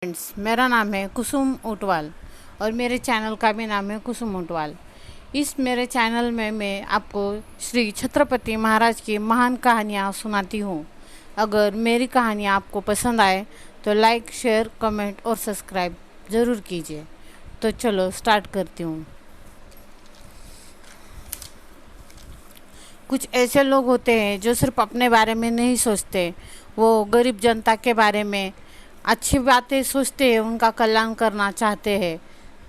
Friends, मेरा नाम है कुसुम ऊंटवाल और मेरे चैनल का भी नाम है कुसुम ऊंटवाल। इस मेरे चैनल में मैं आपको श्री छत्रपति महाराज की महान कहानियाँ सुनाती हूँ। अगर मेरी कहानियाँ आपको पसंद आए तो लाइक, शेयर, कमेंट और सब्सक्राइब ज़रूर कीजिए। तो चलो स्टार्ट करती हूँ। कुछ ऐसे लोग होते हैं जो सिर्फ अपने बारे में नहीं सोचते, वो गरीब जनता के बारे में अच्छी बातें सोचते हैं, उनका कल्याण करना चाहते हैं।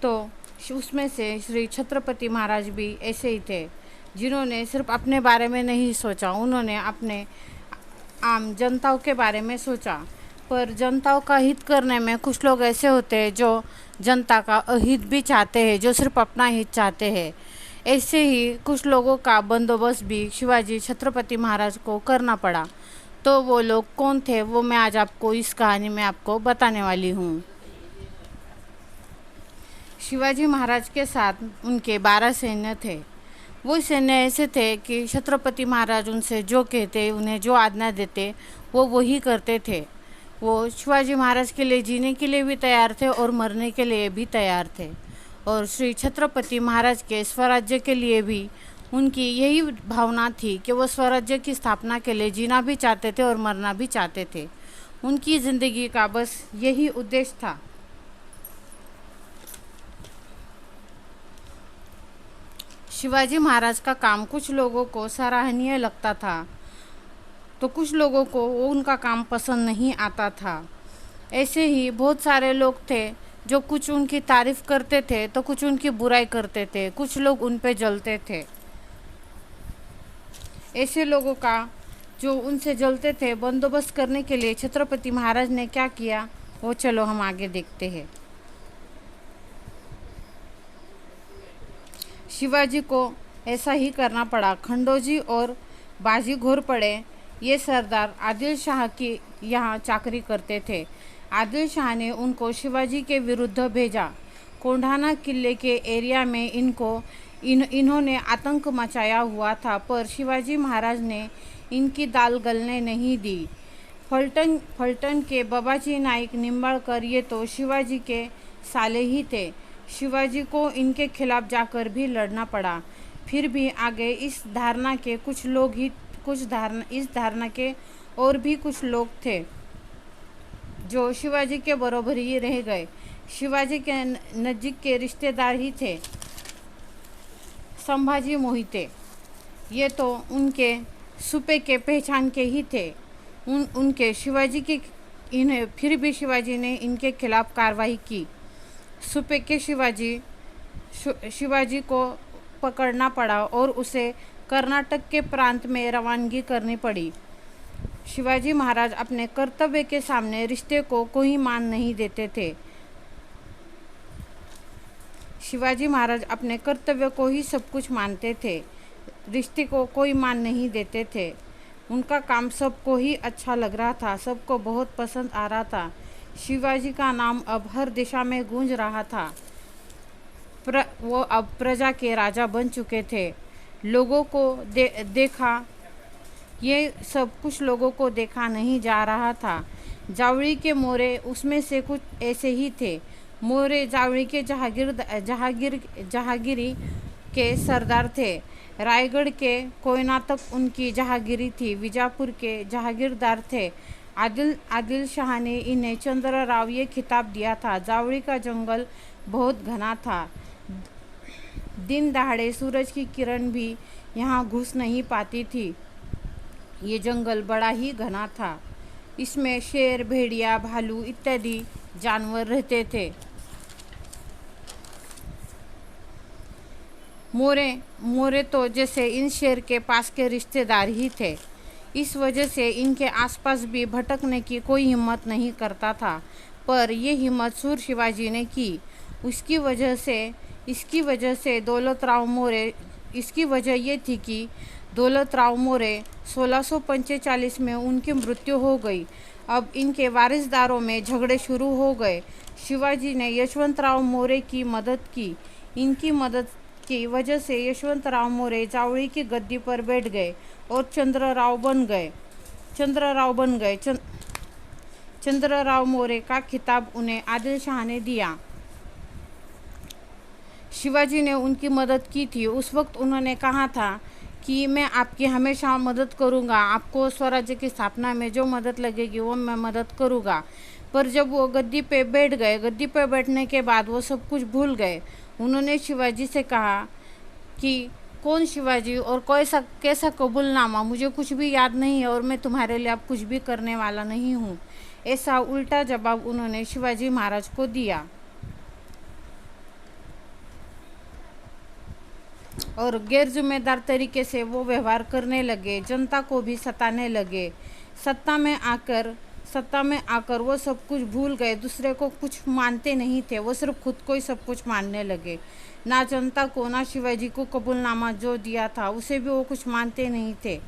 तो उसमें से श्री छत्रपति महाराज भी ऐसे ही थे, जिन्होंने सिर्फ अपने बारे में नहीं सोचा, उन्होंने अपने आम जनताओं के बारे में सोचा। पर जनताओं का हित करने में कुछ लोग ऐसे होते हैं जो जनता का अहित भी चाहते हैं, जो सिर्फ अपना हित चाहते हैं। ऐसे ही कुछ लोगों का बंदोबस्त भी शिवाजी छत्रपति महाराज को करना पड़ा। तो वो लोग कौन थे, वो मैं आज आपको इस कहानी में आपको बताने वाली हूँ। शिवाजी महाराज के साथ उनके 12 सैन्य थे। वो सैन्य ऐसे थे कि छत्रपति महाराज उनसे जो कहते, उन्हें जो आज्ञा देते, वो वही करते थे। वो शिवाजी महाराज के लिए जीने के लिए भी तैयार थे और मरने के लिए भी तैयार थे। और श्री छत्रपति महाराज के स्वराज्य के लिए भी उनकी यही भावना थी कि वो स्वराज्य की स्थापना के लिए जीना भी चाहते थे और मरना भी चाहते थे। उनकी ज़िंदगी का बस यही उद्देश्य था। शिवाजी महाराज का काम कुछ लोगों को सराहनीय लगता था, तो कुछ लोगों को उनका काम पसंद नहीं आता था। ऐसे ही बहुत सारे लोग थे जो कुछ उनकी तारीफ़ करते थे तो कुछ उनकी बुराई करते थे, कुछ लोग उन पे जलते थे। ऐसे लोगों का जो उनसे जलते थे, बंदोबस्त करने के लिए छत्रपति महाराज ने क्या किया, वो चलो हम आगे देखते हैं। शिवाजी को ऐसा ही करना पड़ा। खंडोजी और बाजी घोरपड़े ये सरदार आदिल शाह की यहाँ चाकरी करते थे। आदिल शाह ने उनको शिवाजी के विरुद्ध भेजा। कोंढाना किले के एरिया में इन्होंने आतंक मचाया हुआ था, पर शिवाजी महाराज ने इनकी दाल गलने नहीं दी। फलटन के बाबाजी नाइक निंबाड़कर ये तो शिवाजी के साले ही थे। शिवाजी को इनके खिलाफ जाकर भी लड़ना पड़ा। फिर भी आगे इस धारणा के और भी कुछ लोग थे जो शिवाजी के बराबर ही रह गए। शिवाजी के नज़दीक के रिश्तेदार ही थे संभाजी मोहिते। ये तो उनके सुपे के पहचान के ही थे। उनके शिवाजी के इन्हें फिर भी शिवाजी ने इनके खिलाफ कार्रवाई की। सुपे के शिवाजी को पकड़ना पड़ा और उसे कर्नाटक के प्रांत में रवानगी करनी पड़ी। शिवाजी महाराज अपने कर्तव्य के सामने रिश्ते को कोई मान नहीं देते थे। शिवाजी महाराज अपने कर्तव्य को ही सब कुछ मानते थे, रिश्ते को कोई मान नहीं देते थे। उनका काम सबको ही अच्छा लग रहा था, सबको बहुत पसंद आ रहा था। शिवाजी का नाम अब हर दिशा में गूंज रहा था। वो अब प्रजा के राजा बन चुके थे। लोगों को देखा, ये सब कुछ लोगों को देखा नहीं जा रहा था। जावड़ी के मोरे उसमें से कुछ ऐसे ही थे। मोरे जावड़ी के जहागीरी के सरदार थे। रायगढ़ के कोयना तक उनकी जहागीरी थी। विजापुर के जहागीरदार थे। आदिल शाह ने इन्हें चंद्रराव ये खिताब दिया था। जावड़ी का जंगल बहुत घना था। दिन दहाड़े सूरज की किरण भी यहाँ घुस नहीं पाती थी। ये जंगल बड़ा ही घना था। इसमें शेर, भेड़िया, भालू इत्यादि जानवर रहते थे। मोरे तो जैसे इन शेर के पास के रिश्तेदार ही थे। इस वजह से इनके आसपास भी भटकने की कोई हिम्मत नहीं करता था, पर यह हिम्मत सूर शिवाजी ने की। इसकी वजह से ये थी कि दौलतराव मोरे 1645 में उनकी मृत्यु हो गई। अब इनके वारिसदारों में झगड़े शुरू हो गए। शिवाजी ने यशवंतराव मोरे की मदद की। इनकी मदद की वजह से यशवंतराव मोरे जावड़ी की गद्दी पर बैठ गए और चंद्रराव बन गए। चंद्रराव मोरे का खिताब उन्हें आदिल शाह ने दिया। शिवाजी ने उनकी मदद की थी। उस वक्त उन्होंने कहा था कि मैं आपकी हमेशा मदद करूंगा, आपको स्वराज्य की स्थापना में जो मदद लगेगी वो मैं मदद करूंगा। पर जब वो गद्दी पे बैठ गए, गद्दी पे बैठने के बाद वो सब कुछ भूल गए। उन्होंने शिवाजी से कहा कि कौन शिवाजी और कैसा कबूलनामा, मुझे कुछ भी याद नहीं है और मैं तुम्हारे लिए अब कुछ भी करने वाला नहीं हूँ। ऐसा उल्टा जवाब उन्होंने शिवाजी महाराज को दिया और गैर जिम्मेदार तरीके से वो व्यवहार करने लगे, जनता को भी सताने लगे। सत्ता में आकर वो सब कुछ भूल गए, दूसरे को कुछ मानते नहीं थे, वो सिर्फ खुद को ही सब कुछ मानने लगे। ना जनता को ना शिवाजी को कबूलनामा जो दिया था उसे भी वो कुछ मानते नहीं थे।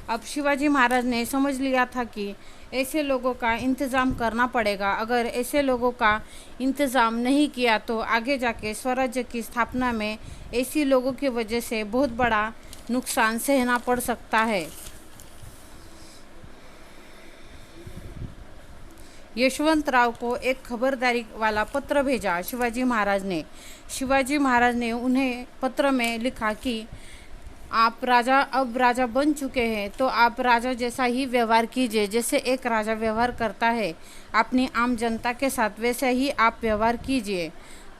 अब शिवाजी महाराज ने समझ लिया था कि ऐसे लोगों का इंतज़ाम करना पड़ेगा। अगर ऐसे लोगों का इंतज़ाम नहीं किया तो आगे जाके स्वराज्य की स्थापना में ऐसी लोगों की वजह से बहुत बड़ा नुकसान सहना पड़ सकता है। यशवंतराव को एक खबरदारी वाला पत्र भेजा शिवाजी महाराज ने। शिवाजी महाराज ने उन्हें पत्र में लिखा कि आप अब राजा बन चुके हैं तो आप राजा जैसा ही व्यवहार कीजिए, जैसे एक राजा व्यवहार करता है अपनी आम जनता के साथ, वैसे ही आप व्यवहार कीजिए।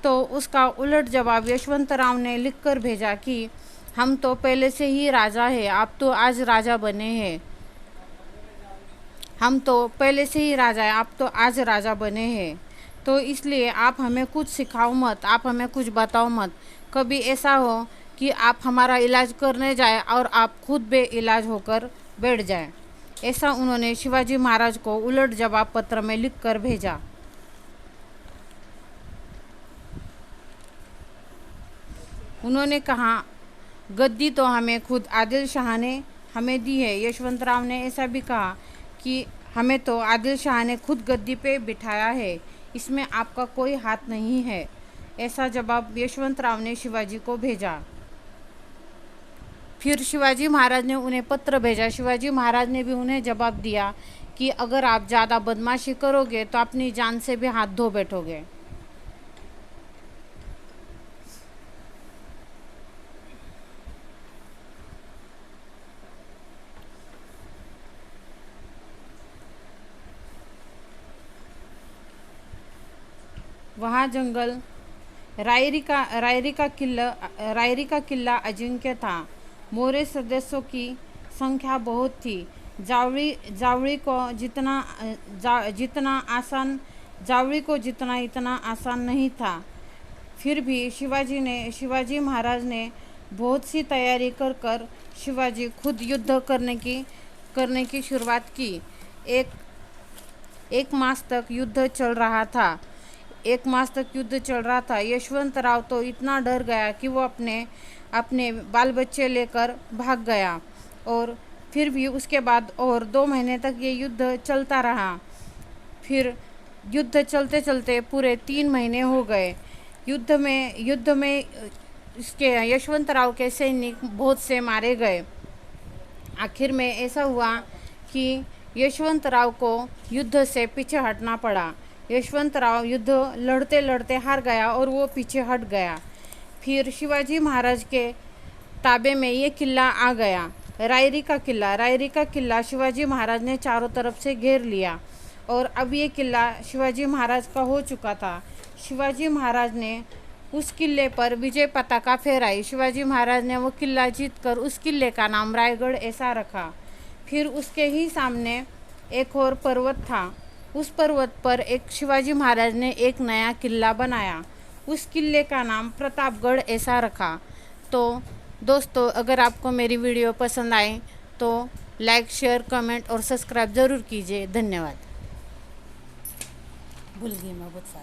तो उसका उलट जवाब यशवंतराव ने लिखकर भेजा कि हम तो पहले से ही राजा हैं, आप तो आज राजा बने हैं। हम तो पहले से ही राजा हैं, आप तो आज राजा बने हैं। तो इसलिए आप हमें कुछ सिखाओ मत, आप हमें कुछ बताओ मत। कभी ऐसा हो कि आप हमारा इलाज करने जाए और आप खुद बेइलाज होकर बैठ जाए। ऐसा उन्होंने शिवाजी महाराज को उलट जवाब पत्र में लिखकर भेजा। उन्होंने कहा गद्दी तो हमें खुद आदिल शाह ने हमें दी है। यशवंतराव ने ऐसा भी कहा कि हमें तो आदिल शाह ने खुद गद्दी पे बिठाया है, इसमें आपका कोई हाथ नहीं है। ऐसा जवाब यशवंतराव ने शिवाजी को भेजा। फिर शिवाजी महाराज ने उन्हें पत्र भेजा। शिवाजी महाराज ने भी उन्हें जवाब दिया कि अगर आप ज़्यादा बदमाशी करोगे तो अपनी जान से भी हाथ धो बैठोगे। वहाँ जंगल रायरी का किला अजिंक्य था। मोरे सदस्यों की संख्या बहुत थी। जावड़ी को जितना इतना आसान नहीं था। फिर भी शिवाजी महाराज ने बहुत सी तैयारी कर शिवाजी खुद युद्ध करने की शुरुआत की। एक मास तक युद्ध चल रहा था। यशवंतराव तो इतना डर गया कि वो अपने बाल बच्चे लेकर भाग गया। और फिर भी उसके बाद और 2 महीने तक ये युद्ध चलता रहा। फिर युद्ध चलते चलते पूरे 3 महीने हो गए। युद्ध में इसके यशवंतराव के सैनिक बहुत से मारे गए। आखिर में ऐसा हुआ कि यशवंतराव को युद्ध से पीछे हटना पड़ा। यशवंतराव युद्ध लड़ते लड़ते हार गया और वो पीछे हट गया। फिर शिवाजी महाराज के ताबे में ये किला आ गया, रायरी का किला शिवाजी महाराज ने चारों तरफ से घेर लिया और अब ये किला शिवाजी महाराज का हो चुका था। शिवाजी महाराज ने उस किले पर विजय पताका फहराई। शिवाजी महाराज ने वो किला जीतकर उस किले का नाम रायगढ़ ऐसा रखा। फिर उसके ही सामने एक और पर्वत था। उस पर्वत पर एक शिवाजी महाराज ने एक नया किला बनाया। उस किले का नाम प्रतापगढ़ ऐसा रखा। तो दोस्तों, अगर आपको मेरी वीडियो पसंद आए तो लाइक, शेयर, कमेंट और सब्सक्राइब ज़रूर कीजिए। धन्यवाद। भूल गई मैं बहुत सारा।